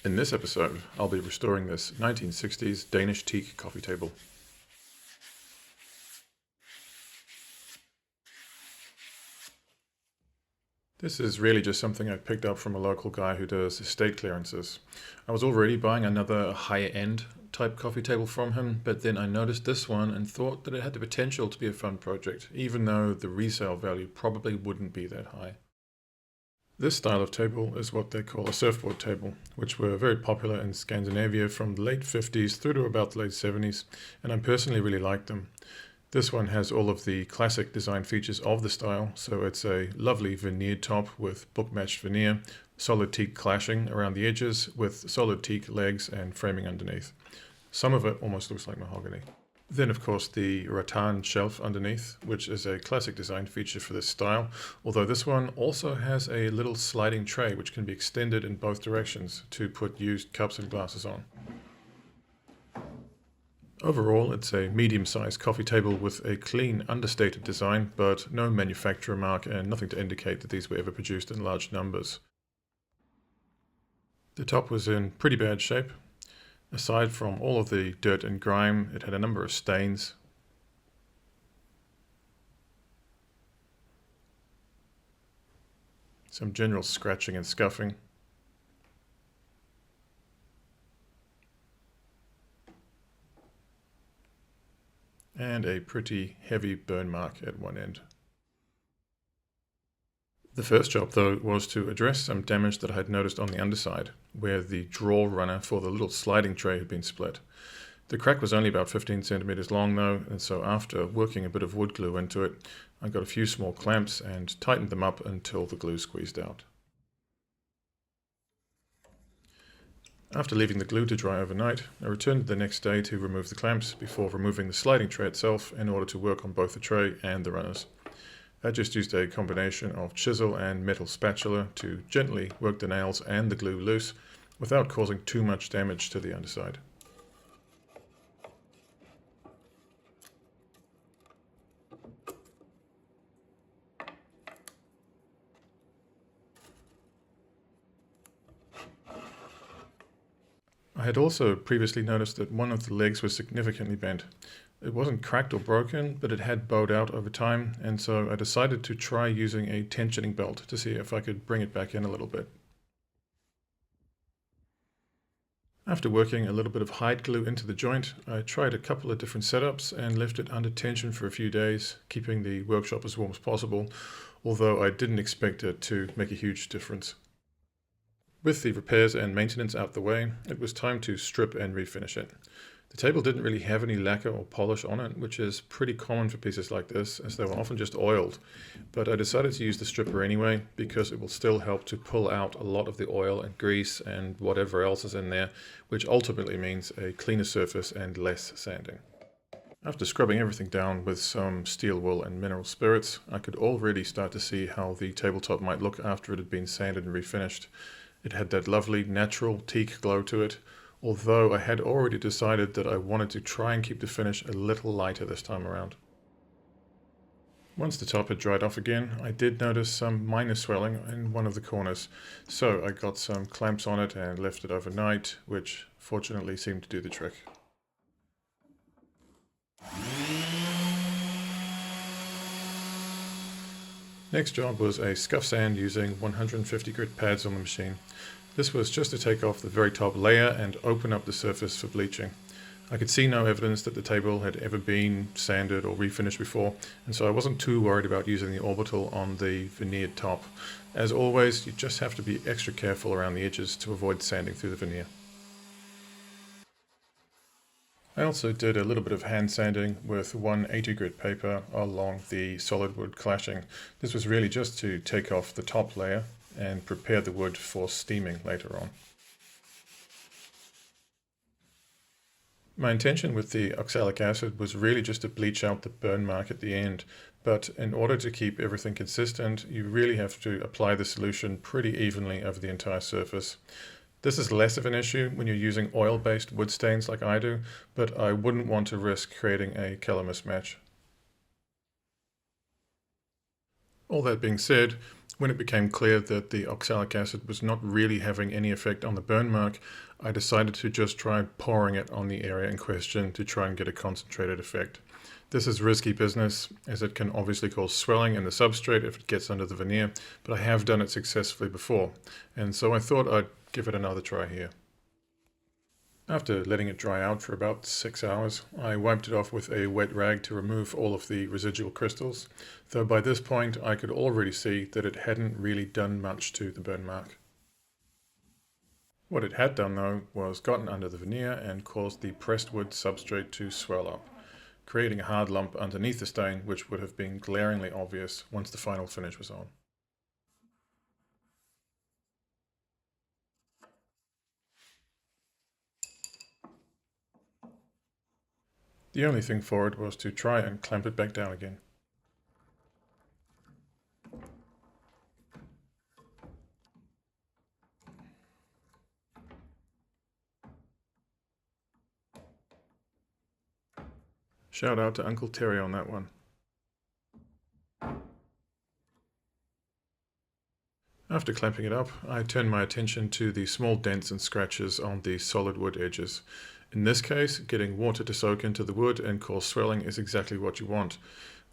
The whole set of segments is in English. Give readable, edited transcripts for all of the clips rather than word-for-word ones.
In this episode, I'll be restoring this 1960s Danish Teak Coffee Table. This is really just something I picked up from a local guy who does estate clearances. I was already buying another high-end type coffee table from him, but then I noticed this one and thought that it had the potential to be a fun project, even though the resale value probably wouldn't be that high. This style of table is what they call a surfboard table, which were very popular in Scandinavia from the late 50s through to about the late 70s, and I personally really like them. This one has all of the classic design features of the style, so it's a lovely veneered top with book-matched veneer, solid teak clashing around the edges with solid teak legs and framing underneath. Some of it almost looks like mahogany. Then, of course, the rattan shelf underneath, which is a classic design feature for this style, although this one also has a little sliding tray which can be extended in both directions to put used cups and glasses on. Overall, it's a medium-sized coffee table with a clean, understated design, but no manufacturer mark and nothing to indicate that these were ever produced in large numbers. The top was in pretty bad shape. Aside from all of the dirt and grime, it had a number of stains. Some general scratching and scuffing. And a pretty heavy burn mark at one end. The first job, though, was to address some damage that I had noticed on the underside, where the drawer runner for the little sliding tray had been split. The crack was only about 15 centimeters long, though, and so after working a bit of wood glue into it, I got a few small clamps and tightened them up until the glue squeezed out. After leaving the glue to dry overnight, I returned the next day to remove the clamps before removing the sliding tray itself in order to work on both the tray and the runners. I just used a combination of chisel and metal spatula to gently work the nails and the glue loose without causing too much damage to the underside. I had also previously noticed that one of the legs was significantly bent. It wasn't cracked or broken, but it had bowed out over time, and so I decided to try using a tensioning belt to see if I could bring it back in a little bit. After working a little bit of hide glue into the joint, I tried a couple of different setups and left it under tension for a few days, keeping the workshop as warm as possible, although I didn't expect it to make a huge difference. With the repairs and maintenance out the way, it was time to strip and refinish it. The table didn't really have any lacquer or polish on it, which is pretty common for pieces like this, as they were often just oiled. But I decided to use the stripper anyway, because it will still help to pull out a lot of the oil and grease and whatever else is in there, which ultimately means a cleaner surface and less sanding. After scrubbing everything down with some steel wool and mineral spirits, I could already start to see how the tabletop might look after it had been sanded and refinished. It had that lovely natural teak glow to it, although I had already decided that I wanted to try and keep the finish a little lighter this time around. Once the top had dried off again, I did notice some minor swelling in one of the corners, so I got some clamps on it and left it overnight, which fortunately seemed to do the trick. Next job was a scuff sand using 150 grit pads on the machine. This was just to take off the very top layer and open up the surface for bleaching. I could see no evidence that the table had ever been sanded or refinished before, and so I wasn't too worried about using the orbital on the veneered top. As always, you just have to be extra careful around the edges to avoid sanding through the veneer. I also did a little bit of hand sanding with 180 grit paper along the solid wood clashing. This was really just to take off the top layer and prepare the wood for steaming later on. My intention with the oxalic acid was really just to bleach out the burn mark at the end, but in order to keep everything consistent, you really have to apply the solution pretty evenly over the entire surface. This is less of an issue when you're using oil-based wood stains like I do, but I wouldn't want to risk creating a color mismatch. All that being said, When it became clear that the oxalic acid was not really having any effect on the burn mark, I decided to just try pouring it on the area in question to try and get a concentrated effect. This is risky business, as it can obviously cause swelling in the substrate if it gets under the veneer, but I have done it successfully before, and so I thought I'd give it another try here. After letting it dry out for about 6 hours, I wiped it off with a wet rag to remove all of the residual crystals, though by this point I could already see that it hadn't really done much to the burn mark. What it had done though was gotten under the veneer and caused the pressed wood substrate to swell up, creating a hard lump underneath the stain which would have been glaringly obvious once the final finish was on. The only thing for it was to try and clamp it back down again. Shout out to Uncle Terry on that one. After clamping it up, I turned my attention to the small dents and scratches on the solid wood edges. In this case, getting water to soak into the wood and cause swelling is exactly what you want.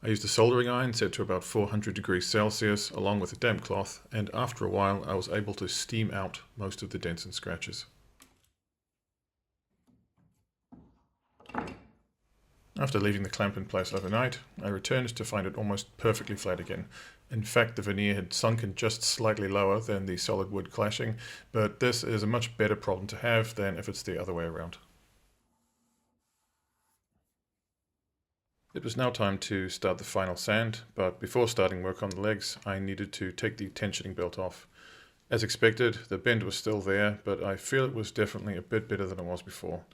I used a soldering iron set to about 400 degrees Celsius along with a damp cloth, and after a while I was able to steam out most of the dents and scratches. After leaving the clamp in place overnight, I returned to find it almost perfectly flat again. In fact, the veneer had sunken just slightly lower than the solid wood clashing, but this is a much better problem to have than if it's the other way around. It was now time to start the final sand, but before starting work on the legs, I needed to take the tensioning belt off. As expected, the bend was still there, but I feel it was definitely a bit better than it was before.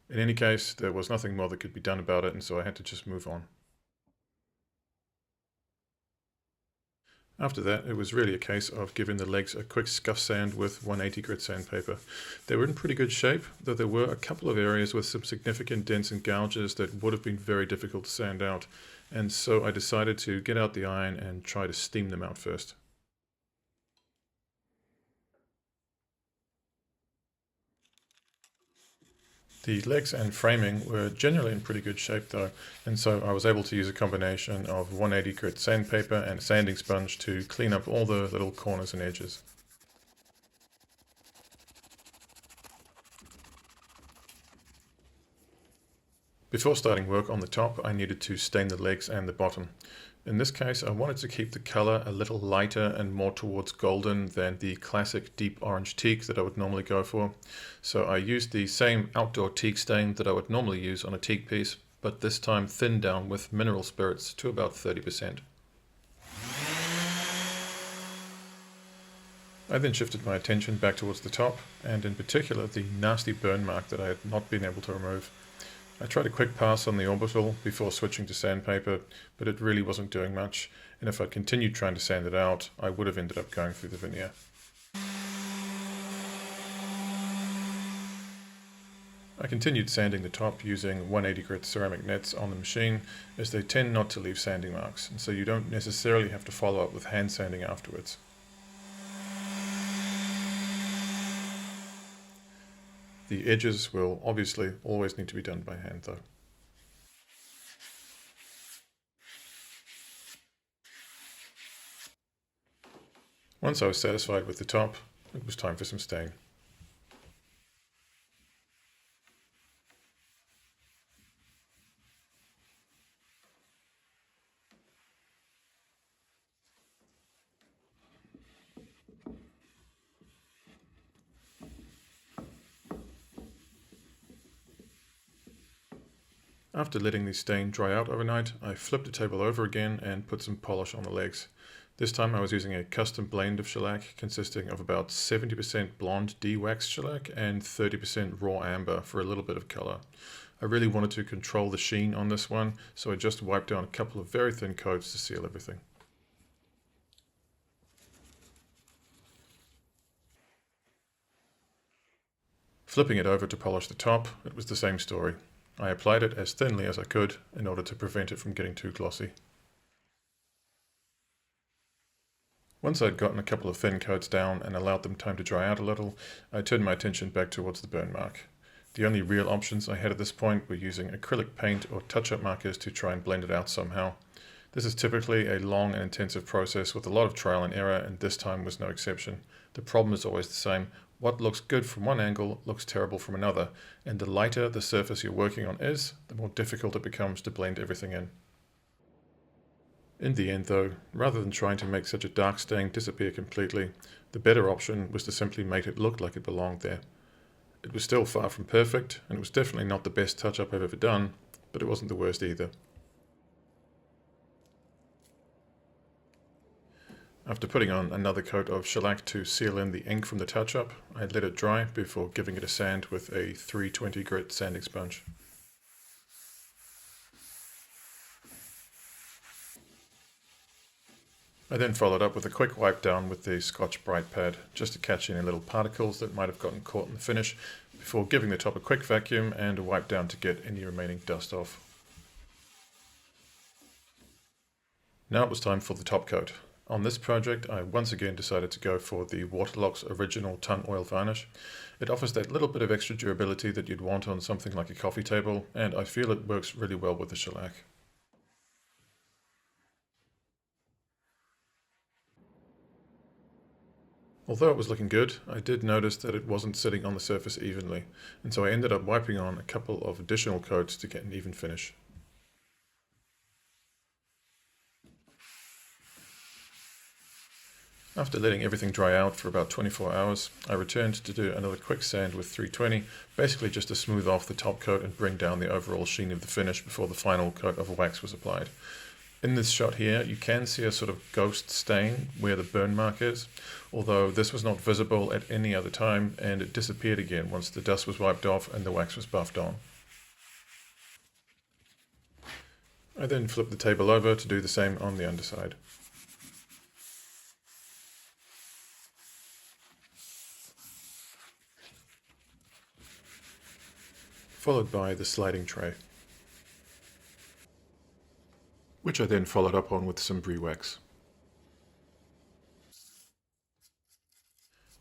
In any case, there was nothing more that could be done about it, and so I had to just move on. After that, it was really a case of giving the legs a quick scuff sand with 180 grit sandpaper. They were in pretty good shape, though there were a couple of areas with some significant dents and gouges that would have been very difficult to sand out, and so I decided to get out the iron and try to steam them out first. The legs and framing were generally in pretty good shape though, and so I was able to use a combination of 180 grit sandpaper and a sanding sponge to clean up all the little corners and edges. Before starting work on the top, I needed to stain the legs and the bottom. In this case, I wanted to keep the color a little lighter and more towards golden than the classic deep orange teak that I would normally go for. So I used the same outdoor teak stain that I would normally use on a teak piece, but this time thinned down with mineral spirits to about 30%. I then shifted my attention back towards the top, and in particular the nasty burn mark that I had not been able to remove. I tried a quick pass on the orbital before switching to sandpaper, but it really wasn't doing much, and if I'd continued trying to sand it out, I would have ended up going through the veneer. I continued sanding the top using 180 grit ceramic nets on the machine, as they tend not to leave sanding marks, and so you don't necessarily have to follow up with hand sanding afterwards. The edges will obviously always need to be done by hand though. Once I was satisfied with the top, it was time for some stain. After letting the stain dry out overnight, I flipped the table over again and put some polish on the legs. This time I was using a custom blend of shellac consisting of about 70% blonde de-waxed shellac and 30% raw amber for a little bit of color. I really wanted to control the sheen on this one, so I just wiped down a couple of very thin coats to seal everything. Flipping it over to polish the top, it was the same story. I applied it as thinly as I could in order to prevent it from getting too glossy. Once I'd gotten a couple of thin coats down and allowed them time to dry out a little, I turned my attention back towards the burn mark. The only real options I had at this point were using acrylic paint or touch-up markers to try and blend it out somehow. This is typically a long and intensive process with a lot of trial and error, and this time was no exception. The problem is always the same. What looks good from one angle looks terrible from another, and the lighter the surface you're working on is, the more difficult it becomes to blend everything in. In the end though, rather than trying to make such a dark stain disappear completely, the better option was to simply make it look like it belonged there. It was still far from perfect, and it was definitely not the best touch-up I've ever done, but it wasn't the worst either. After putting on another coat of shellac to seal in the ink from the touch-up, I let it dry before giving it a sand with a 320 grit sanding sponge. I then followed up with a quick wipe down with the Scotch Brite pad, just to catch any little particles that might have gotten caught in the finish, before giving the top a quick vacuum and a wipe down to get any remaining dust off. Now it was time for the top coat. On this project, I once again decided to go for the Waterlock's original tung oil varnish. It offers that little bit of extra durability that you'd want on something like a coffee table, and I feel it works really well with the shellac. Although it was looking good, I did notice that it wasn't sitting on the surface evenly, and so I ended up wiping on a couple of additional coats to get an even finish. After letting everything dry out for about 24 hours, I returned to do another quick sand with 320, basically just to smooth off the top coat and bring down the overall sheen of the finish before the final coat of wax was applied. In this shot here, you can see a sort of ghost stain where the burn mark is, although this was not visible at any other time, and it disappeared again once the dust was wiped off and the wax was buffed on. I then flipped the table over to do the same on the underside. Followed by the sliding tray, which I then followed up on with some brie wax.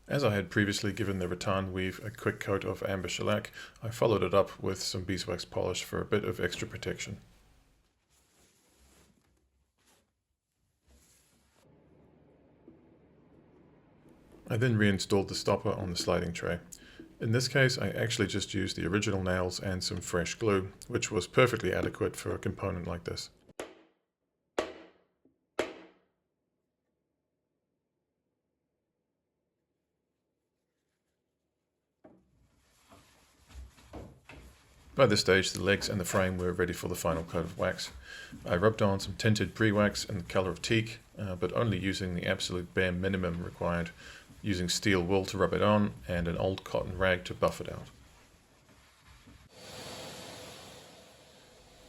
As I had previously given the rattan weave a quick coat of amber shellac, I followed it up with some beeswax polish for a bit of extra protection. I then reinstalled the stopper on the sliding tray. In this case, I actually just used the original nails and some fresh glue, which was perfectly adequate for a component like this. By this stage, the legs and the frame were ready for the final coat of wax. I rubbed on some tinted brie wax in the color of teak, but only using the absolute bare minimum required, using steel wool to rub it on and an old cotton rag to buff it out.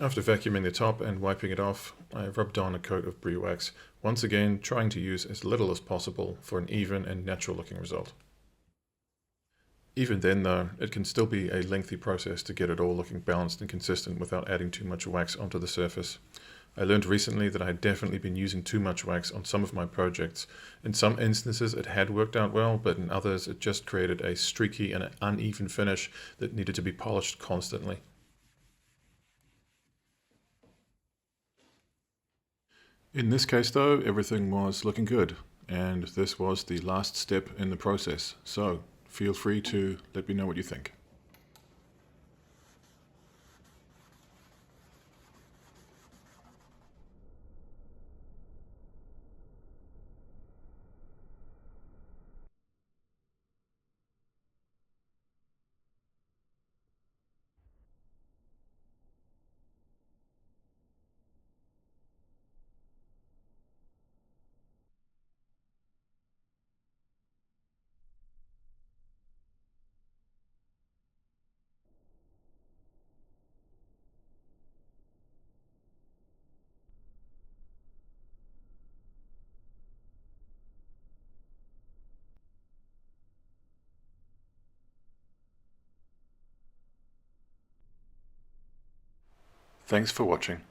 After vacuuming the top and wiping it off, I rubbed on a coat of brie wax, once again trying to use as little as possible for an even and natural looking result. Even then though, it can still be a lengthy process to get it all looking balanced and consistent without adding too much wax onto the surface. I learned recently that I had definitely been using too much wax on some of my projects. In some instances it had worked out well, but in others it just created a streaky and uneven finish that needed to be polished constantly. In this case though, everything was looking good, and this was the last step in the process, so feel free to let me know what you think. Thanks for watching.